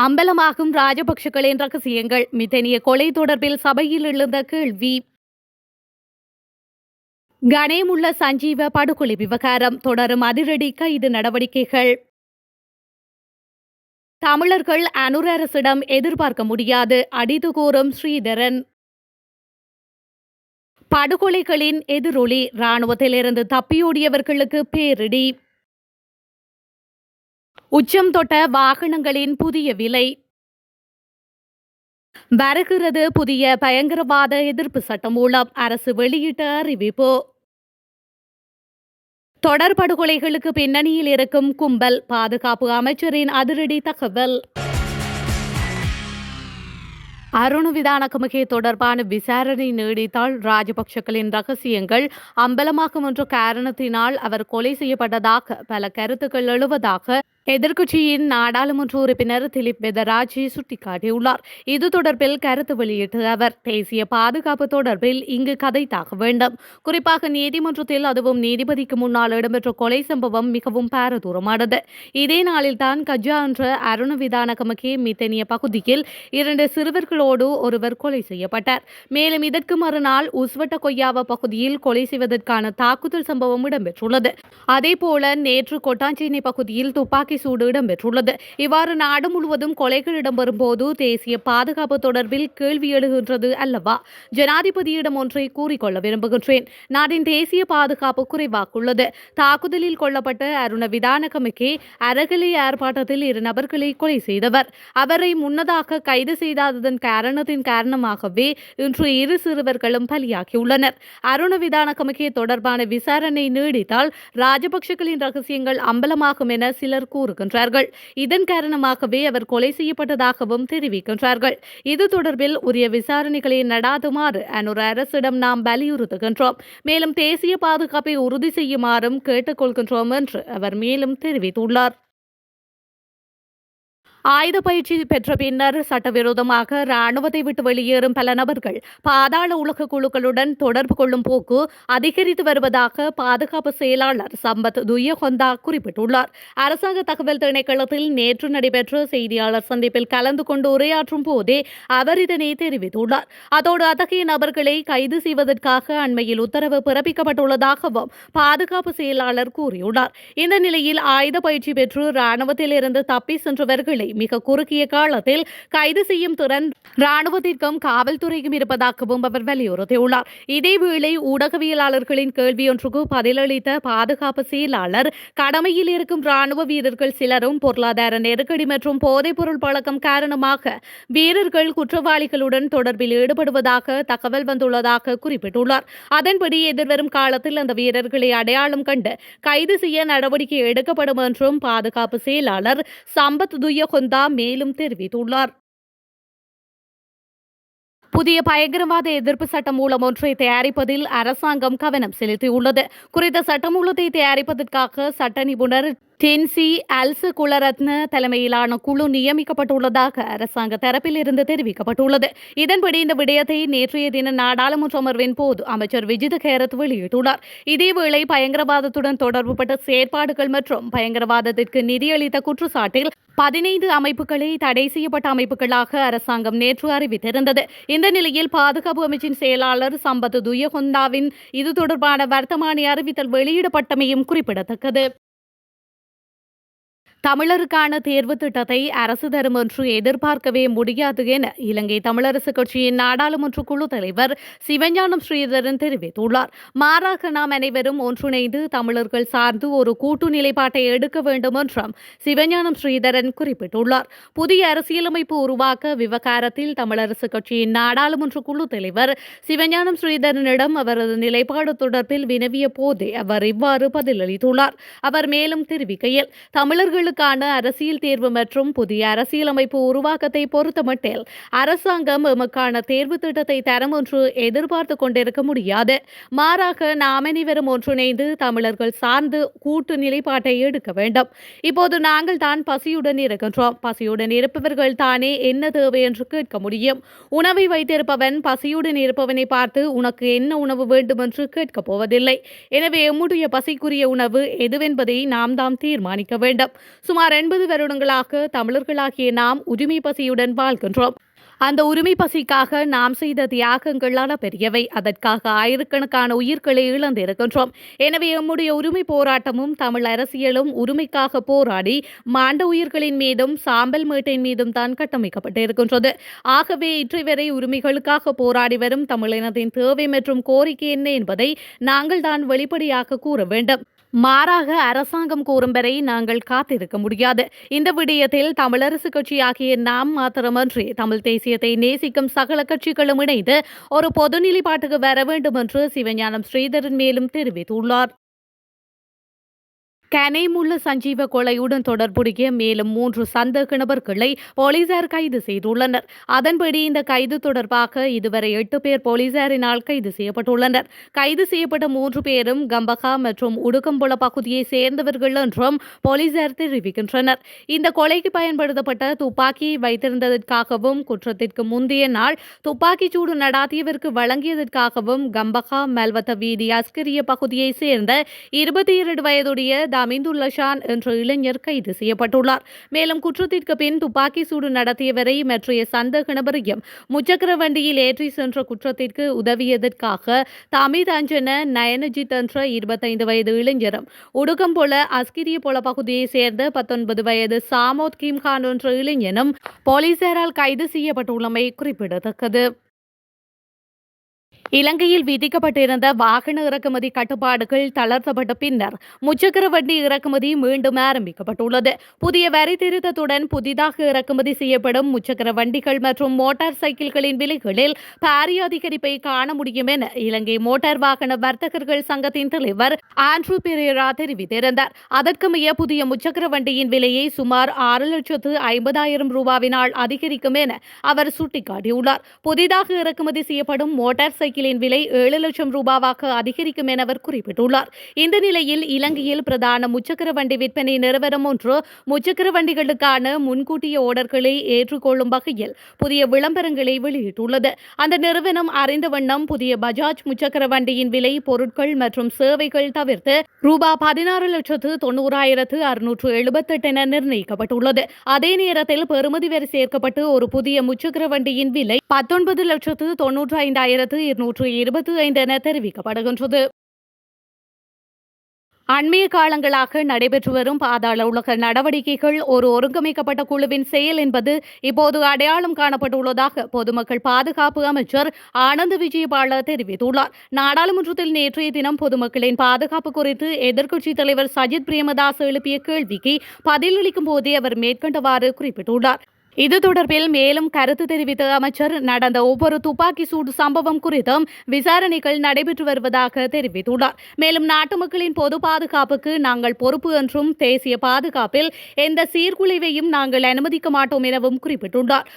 அம்பலமாகும் ராஜபக்ஷகளின் ரகசியங்கள். மிதனிய கொலை தொடர்பில் சபையில் எழுந்த கேள்வி. கனேமுள்ள சஞ்சீவ படுகொலை விவகாரம் தொடரும் அதிரடி கைது நடவடிக்கைகள். தமிழர்கள் அனுர அரசிடம் எதிர்பார்க்க முடியாது அடித்து கூறும் ஸ்ரீதரன். படுகொலைகளின் எதிரொலி. இராணுவத்திலிருந்து தப்பியோடியவர்களுக்கு பேரிடி. உச்சம் தொட்ட வாகனங்களின் புதிய விலை. வருகிறது புதிய பயங்கரவாத எதிர்ப்பு சட்டமூலம். அரசு வெளியிட்ட அறிவிப்பு. தொடர் படுகொலைகளுக்கு பின்னணியில் இருக்கும் கும்பல். பாதுகாப்பு அமைச்சரின் அதிரடி தகவல். அருண் விதானகமகே தொடர்பான விசாரணை நீடித்தால் ராஜபக்ஷக்களின் ரகசியங்கள் அம்பலமாகும் என்ற காரணத்தினால் அவர் கொலை செய்யப்பட்டதாக பல கருத்துக்கள் எழுவதாக எதிர்க்கட்சியின் நாடாளுமன்ற உறுப்பினர் திலீப் வெதராஜி சுட்டிக்காட்டியுள்ளார். இது தொடர்பில் கருத்து வெளியிட்ட அவர், தேசிய பாதுகாப்பு தொடர்பில் இங்கு கதைத்தாக வேண்டும். குறிப்பாக நீதிமன்றத்தில், அதுவும் நீதிபதிக்கு முன்னால் இடம்பெற்ற கொலை சம்பவம் மிகவும் பாரதூரமானது. இதே நாளில்தான் கஜா என்ற அருண் விதானகமகே மித்தனிய பகுதியில் 2 சிறுவர்களோடு ஒருவர் கொலை செய்யப்பட்டார். மேலும் இதற்கு மறுநாள் உஸ்வட்ட கொய்யாவ பகுதியில் கொலை செய்வதற்கான தாக்குதல் சம்பவம் இடம்பெற்றுள்ளது. அதேபோல நேற்று கொட்டாஞ்சேனை பகுதியில் துப்பாக்கி சூடு இடம்பெற்றுள்ளது. இவ்வாறு நாடு முழுவதும் கொலைகள் இடம்பெறும் போது தேசிய பாதுகாப்பு தொடர்பில் கேள்வி எழுகின்றது அல்லவா? ஜனாதிபதியிடம் ஒன்றை கூறிக்கொள்ள விரும்புகின்றேன். நாட்டின் தேசிய பாதுகாப்பு குறைவாக்குள்ளது. தாக்குதலில் கொல்லப்பட்ட அருண விதானகமகே அரகலை ஆர்ப்பாட்டத்தில் 2 நபர்களை கொலை செய்தவர். அவரை முன்னதாக கைது செய்தாததன் காரணமாகவே இன்று 2 சிறுவர்களும் பலியாகியுள்ளனர். அருண விதானகமகே தொடர்பான விசாரணை நீடித்தால் ராஜபக்ஷகளின் ரகசியங்கள் அம்பலமாகும் என சிலர் கூறுகின்றார்கள். இதன் காரணமாகவே அவர் கொலை செய்யப்பட்டதாகவும் தெரிவிக்கின்றார்கள். இது தொடர்பில் உரிய விசாரணைகளை நடாத்துமாறு அனுர அரசிடம் நாம் வலியுறுத்துகின்றோம். மேலும் தேசிய பாதுகாப்பை உறுதி செய்யுமாறும் கேட்டுக்கொள்கின்றோம் என்று அவர் மேலும் தெரிவித்துள்ளார். ஆயுத பயிற்சி பெற்ற பின்னர் சட்டவிரோதமாக ராணுவத்தை விட்டு வெளியேறும் பல நபர்கள் பாதாள உலக குழுக்களுடன் தொடர்பு கொள்ளும் போக்கு அதிகரித்து வருவதாக பாதுகாப்பு செயலாளர் சம்பத் துய்யகொந்தா குறிப்பிட்டுள்ளார். அரசாங்க தகவல் திணைக்களத்தில் நேற்று நடைபெற்ற செய்தியாளர் சந்திப்பில் கலந்து கொண்டு உரையாற்றும் போதே அவர் இதனை தெரிவித்துள்ளார். அதோடு அத்தகைய நபர்களை கைது செய்வதற்காக அண்மையில் உத்தரவு பிறப்பிக்கப்பட்டுள்ளதாகவும் பாதுகாப்பு செயலாளர் கூறியுள்ளார். இந்த நிலையில் ஆயுத பயிற்சி பெற்று ராணுவத்திலிருந்து தப்பி சென்றவர்களை மிக குறுகிய காலத்தில் கைது செய்யும் திறன் ராணுவத்திற்கும் காவல்துறைக்கும் இருப்பதாகவும் அவர் வலியுறுத்தியுள்ளார். இதேவேளை ஊடகவியலாளர்களின் கேள்வியொன்றுக்கு பதிலளித்த பாதுகாப்பு செயலாளர், கடமையில் இருக்கும் ராணுவ வீரர்கள் சிலரும் பொருளாதார நெருக்கடி மற்றும் போதைப்பொருள் பழக்கம் காரணமாக வீரர்கள் குற்றவாளிகளுடன் தொடர்பில் ஈடுபடுவதாக தகவல் வந்துள்ளதாக குறிப்பிட்டுள்ளார். அதன்படி எதிர்வரும் காலத்தில் அந்த வீரர்களை அடையாளம் கண்டு கைது செய்ய நடவடிக்கை எடுக்கப்படும் என்றும் பாதுகாப்பு செயலாளர் சம்பத் துய்யகொந்தா மேலும் தெரிவித்துள்ளார். புதிய பயங்கரவாத எதிர்ப்பு சட்டமூலம் ஒன்றை தயாரிப்பதில் அரசாங்கம் கவனம் செலுத்தியுள்ளது. குறித்த சட்டமூலத்தை தயாரிப்பதற்காக சட்ட நிபுணர் டென்சி அல்சு குலரத்ன தலைமையிலான குழு நியமிக்கப்பட்டுள்ளதாக அரசாங்க தரப்பில் இருந்து தெரிவிக்கப்பட்டுள்ளது. இதன்படி இந்த விடயத்தை நேற்றைய தின நாடாளுமன்ற அமர்வின் போது அமைச்சர் விஜித கேரத் வெளியிட்டுள்ளார். இதேவேளை பயங்கரவாதத்துடன் தொடர்புபட்ட செயற்பாடுகள் மற்றும் பயங்கரவாதத்திற்கு நிதியளித்த குற்றச்சாட்டில் 15 அமைப்புகளை தடை செய்யப்பட்ட அமைப்புகளாக அரசாங்கம் நேற்று அறிவித்திருந்தது. இந்த நிலையில் பாதுகாப்பு அமைச்சின் செயலாளர் சம்பத் துய்யகொந்தாவின் இது தொடர்பான வர்த்தமானி அறிவித்தல் வெளியிடப்பட்டமையும் குறிப்பிடத்தக்கது. தமிழருக்கான தேர்வு திட்டத்தை அரசு தரும் என்று எதிர்பார்க்கவே முடியாது என இலங்கை தமிழரசு கட்சியின் நாடாளுமன்ற குழு தலைவர் சிவஞானம் ஸ்ரீதரன் தெரிவித்துள்ளார். மாறாக நாம் அனைவரும் ஒன்றிணைந்து தமிழர்கள் சார்ந்து ஒரு கூட்டு நிலைப்பாட்டை எடுக்க வேண்டும் என்றும் சிவஞானம் ஸ்ரீதரன் குறிப்பிட்டுள்ளார். புதிய அரசியலமைப்பு உருவாக்க விவகாரத்தில் தமிழரசு கட்சியின் நாடாளுமன்ற குழு தலைவர் சிவஞானம் ஸ்ரீதரனிடம் அவரது நிலைப்பாடு தொடர்பில் வினவிய போதே அவர் இவ்வாறு பதிலளித்துள்ளார். அவர் மேலும் தெரிவிக்கையில், தமிழர்களுக்கு அரசியல் தேர்வு மற்றும் புதிய அரசியலமைப்பு உருவாக்கத்தை பொறுத்தமட்டில் அரசாங்கம் எமக்கான தேர்வு திட்டத்தை தரும் என்று எதிர்பார்த்து கொண்டிருக்க முடியாது. மாறாக நாம் அனைவரும் ஒன்றிணைந்து தமிழர்கள் சார்ந்து கூட்டு நிலைப்பாட்டை எடுக்க வேண்டும். இப்போது நாங்கள் தான் பசியுடன் இருக்கின்றோம். பசியுடன் இருப்பவர்கள் தானே என்ன தேவை என்று கேட்க முடியும். உணவை வைத்திருப்பவன் பசியுடன் இருப்பவனை பார்த்து உனக்கு என்ன உணவு வேண்டும் என்று கேட்கப் போவதில்லை. எனவே எம்முடைய பசிக்குரிய உணவு எதுவென்பதை நாம் தாம் தீர்மானிக்க வேண்டும். சுமார் 80 வருடங்களாக தமிழர்களாகிய நாம் உரிமை பசியுடன் வாழ்கின்றோம். அந்த உரிமை பசிக்காக நாம் செய்த தியாகங்களான பெரியவை. அதற்காக ஆயிரக்கணக்கான உயிர்களை இழந்திருக்கின்றோம். எனவே எம்முடைய உரிமை போராட்டமும் தமிழ் அரசியலும் உரிமைக்காக போராடி மாண்ட உயிர்களின் மீதும் சாம்பல் மேட்டின் மீதும் தான் கட்டமைக்கப்பட்டிருக்கின்றது. ஆகவே இற்றை வரை உரிமைகளுக்காக போராடி வரும் தமிழினத்தின் தேவை மற்றும் கோரிக்கை என்ன என்பதை நாங்கள் தான் வெளிப்படையாக கூற வேண்டும். மாறாக அரசாங்கம் கூறும் வரை நாங்கள் காத்திருக்க முடியாது. இந்த விடயத்தில் தமிழரசு கட்சியாகிய நாம் மாத்திரமன்றி தமிழ் தேசியத்தை நேசிக்கும் சகல கட்சிகளும் இணைந்து ஒரு பொது நிலைப்பாட்டுக்கு வர வேண்டும் என்று சிவஞானம் ஸ்ரீதரன் மேலும் தெரிவித்துள்ளார். கனேமுள்ள சஞ்சீவ கொலையுடன் தொடர்புடைய மேலும் 3 சந்தேக நபர்களை போலீசார் கைது செய்துள்ளனர். அதன்படி இந்த கைது தொடர்பாக இதுவரை 8 பேர் போலீசாரினால் கைது செய்யப்பட்டுள்ளனர். கைது செய்யப்பட்ட 3 பேரும் கம்பகா மற்றும் உடுக்கம்புல பகுதியை சேர்ந்தவர்கள் என்றும் போலீசார் தெரிவிக்கின்றனர். இந்த கொலைக்கு பயன்படுத்தப்பட்ட துப்பாக்கியை வைத்திருந்ததற்காகவும் குற்றத்திற்கு முந்தைய நாள் துப்பாக்கிச் சூடு நடாத்தியவருக்கு வழங்கியதற்காகவும் கம்பகா மல்வத்த வீதி அஸ்கரிய பகுதியை சேர்ந்த 22 வயதுடைய அமீதுல்லா ஷான் என்ற இளைஞர் கைது செய்யப்பட்டுள்ளார். மேலும் குற்றத்திற்கு பின் துப்பாக்கி சூடு நடத்தியவரை மற்றைய சந்தேக நபரையும் முச்சக்கர வண்டியில் ஏற்றி சென்ற குற்றத்திற்கு உதவியதற்காக தமிழ் அஞ்சன நயனஜித் என்ற 25 வயது இளைஞரும் உடுகம்போல அஸ்கிரிய போல பகுதியை சேர்ந்த 19 வயது சாமோத் கிம்கான் என்ற இளைஞனும் போலீசாரால் கைது செய்யப்பட்டுள்ளமை குறிப்பிடத்தக்கது. இலங்கையில் விதிக்கப்பட்டிருந்த வாகன இறக்குமதி கட்டுப்பாடுகள் தளர்த்தப்பட்ட பின்னர் முச்சக்கர வண்டி இறக்குமதி மீண்டும் ஆரம்பிக்கப்பட்டுள்ளது. புதிய வரி திருத்தத்துடன் புதிதாக இறக்குமதி செய்யப்படும் முச்சக்கர வண்டிகள் மற்றும் மோட்டார் சைக்கிள்களின் விலைகளில் பாரிய அதிகரிப்பை காண முடியும் என இலங்கை மோட்டார் வாகன வர்த்தகர்கள் சங்கத்தின் தலைவர் ஆண்ட்ரூ பெரேரா தெரிவித்திருந்தார். அதற்குமைய புதிய முச்சக்கர வண்டியின் விலையை சுமார் 6,50,000 ரூபாவினால் அதிகரிக்கும் என அவர் சுட்டிக்காட்டியுள்ளார். புதிதாக இறக்குமதி செய்யப்படும் மோட்டார் சைக்கிள் விலை 7 லட்சம் ரூபாவாக அதிகரிக்கும் என அவர் குறிப்பிட்டுள்ளார். இந்த நிலையில் இலங்கையில் பிரதான முச்சக்கர வண்டி விற்பனை நிறுவனம் ஒன்று முச்சக்கர வண்டிகளுக்கான முன்கூட்டிய ஓர்டர்களை ஏற்றுக்கொள்ளும் வகையில் புதிய விளம்பரங்களை வெளியிட்டுள்ளது. அந்த நிறுவனம் அறிந்த வண்ணம் புதிய பஜாஜ் முச்சக்கர வண்டியின் விலை பொருட்கள் மற்றும் சேவைகள் தவிர்த்து ரூபாய் 16,90,678 என நிர்ணயிக்கப்பட்டுள்ளது. அதே நேரத்தில் பெறுமதி வரி சேர்க்கப்பட்டு ஒரு புதிய முச்சக்கர வண்டியின் விலை 19,95,225 என தெரிவிக்கப்படுகின்றது. அண்மைய காலங்களாக நடைபெற்று வரும் பாதாள உலக நடவடிக்கைகள் ஒரு ஒருங்கமைக்கப்பட்ட குழுவின் செயல் என்பது இப்போது அடையாளம் காணப்பட்டுள்ளதாக பொதுமக்கள் பாதுகாப்பு அமைச்சர் ஆனந்த் விஜயபால தெரிவித்துள்ளார். நாடாளுமன்றத்தில் நேற்றைய தினம் பொதுமக்களின் பாதுகாப்பு குறித்து எதிர்க்கட்சித் தலைவர் சஜித் பிரேமதாஸ் எழுப்பிய கேள்விக்கு பதிலளிக்கும் போதே அவர் மேற்கண்டவாறு குறிப்பிட்டுள்ளார். இது தொடர்பில் மேலும் கருத்து தெரிவித்த அமைச்சர் நடந்த ஒவ்வொரு துப்பாக்கி சூடு சம்பவம் குறித்தும் விசாரணைகள் நடைபெற்று வருவதாக தெரிவித்துள்ளார். மேலும் நாட்டு மக்களின் பொது பாதுகாப்புக்கு நாங்கள் பொறுப்பு என்றும் தேசிய பாதுகாப்பில் எந்த சீர்குலைவையும் நாங்கள் அனுமதிக்க மாட்டோம் எனவும் குறிப்பிட்டுள்ளார்.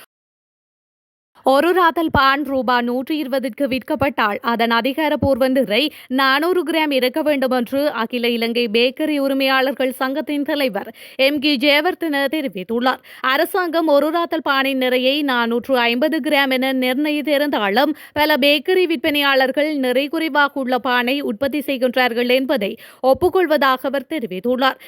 ஒரு ராத்தல் பான் ரூபாய் 120க்கு விற்கப்பட்டால் அதன் அதிகாரப்பூர்வ நிறை 400 கிராம் இருக்க வேண்டும் என்று அகில இலங்கை பேக்கரி உரிமையாளர்கள் சங்கத்தின் தலைவர் MG ஜெயவர்தன தெரிவித்துள்ளார். அரசாங்கம் ஒரு ராத்தல் பானின் நிறையை 450 கிராம் என நிர்ணயித்திருந்தாலும் பல பேக்கரி விற்பனையாளர்கள் நிறை குறைவாக உள்ள பானை உற்பத்தி செய்கின்றார்கள் என்பதை ஒப்புக்கொள்வதாக அவர் தெரிவித்துள்ளார்.